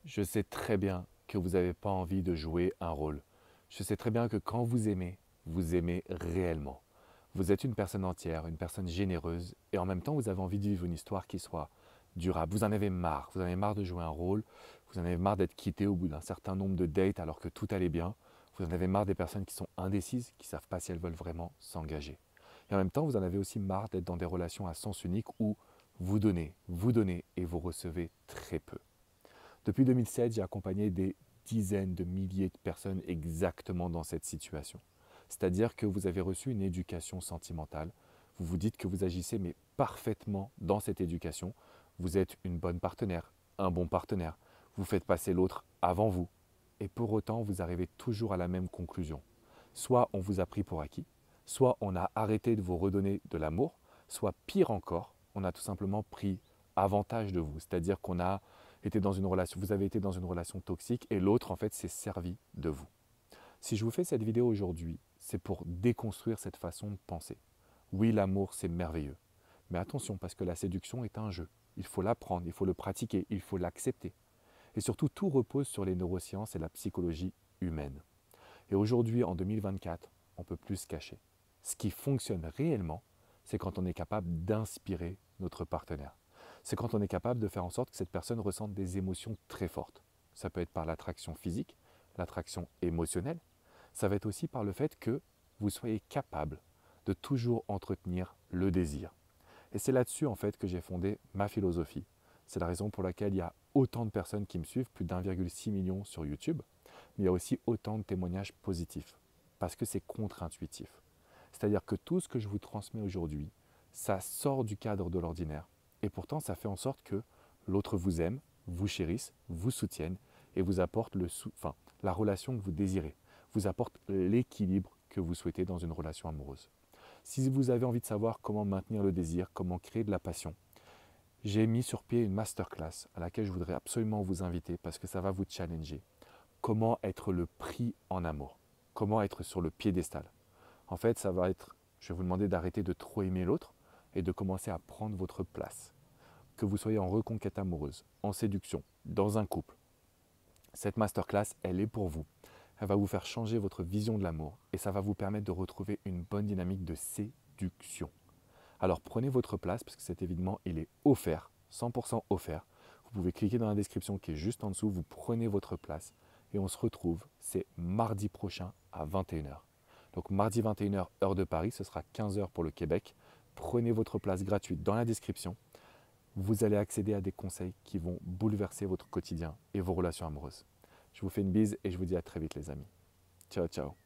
Je sais très bien que vous n'avez pas envie de jouer un rôle. Je sais très bien que quand vous aimez réellement. Vous êtes une personne entière, une personne généreuse, et en même temps, vous avez envie de vivre une histoire qui soit durable. Vous en avez marre de jouer un rôle, vous en avez marre d'être quitté au bout d'un certain nombre de dates alors que tout allait bien. Vous en avez marre des personnes qui sont indécises, qui ne savent pas si elles veulent vraiment s'engager. Et en même temps, vous en avez aussi marre d'être dans des relations à sens unique où vous donnez et vous recevez très peu. Depuis 2007, j'ai accompagné des dizaines de milliers de personnes exactement dans cette situation. C'est-à-dire que vous avez reçu une éducation sentimentale, vous vous dites que vous agissez mais parfaitement dans cette éducation, vous êtes une bonne partenaire, un bon partenaire, vous faites passer l'autre avant vous, et pour autant vous arrivez toujours à la même conclusion. Soit on vous a pris pour acquis, soit on a arrêté de vous redonner de l'amour, soit pire encore, on a tout simplement pris avantage de vous, c'est-à-dire qu'on a été dans une relation, vous avez été dans une relation toxique et l'autre en fait s'est servi de vous. Si je vous fais cette vidéo aujourd'hui, c'est pour déconstruire cette façon de penser. Oui, l'amour c'est merveilleux, mais attention parce que la séduction est un jeu. Il faut l'apprendre, il faut le pratiquer, il faut l'accepter. Et surtout, tout repose sur les neurosciences et la psychologie humaine. Et aujourd'hui, en 2024, on ne peut plus se cacher. Ce qui fonctionne réellement, c'est quand on est capable d'inspirer notre partenaire. C'est quand on est capable de faire en sorte que cette personne ressente des émotions très fortes. Ça peut être par l'attraction physique, l'attraction émotionnelle. Ça va être aussi par le fait que vous soyez capable de toujours entretenir le désir. Et c'est là-dessus en fait que j'ai fondé ma philosophie. C'est la raison pour laquelle il y a autant de personnes qui me suivent, plus d'1,6 million sur YouTube, mais il y a aussi autant de témoignages positifs, parce que c'est contre-intuitif. C'est-à-dire que tout ce que je vous transmets aujourd'hui, ça sort du cadre de l'ordinaire, et pourtant ça fait en sorte que l'autre vous aime, vous chérisse, vous soutienne, et vous apporte la relation que vous désirez, vous apporte l'équilibre que vous souhaitez dans une relation amoureuse. Si vous avez envie de savoir comment maintenir le désir, comment créer de la passion, j'ai mis sur pied une masterclass à laquelle je voudrais absolument vous inviter parce que ça va vous challenger. Comment être le prix en amour? Comment être sur le piédestal? En fait, ça va être, je vais vous demander d'arrêter de trop aimer l'autre et de commencer à prendre votre place. Que vous soyez en reconquête amoureuse, en séduction, dans un couple, cette masterclass, elle est pour vous. Elle va vous faire changer votre vision de l'amour et ça va vous permettre de retrouver une bonne dynamique de séduction. Alors prenez votre place parce que cet événement, il est offert, 100% offert. Vous pouvez cliquer dans la description qui est juste en dessous, vous prenez votre place et on se retrouve, c'est mardi prochain à 21h. Donc mardi 21h, heure de Paris, ce sera 15h pour le Québec. Prenez votre place gratuite dans la description. Vous allez accéder à des conseils qui vont bouleverser votre quotidien et vos relations amoureuses. Je vous fais une bise et je vous dis à très vite les amis. Ciao, ciao.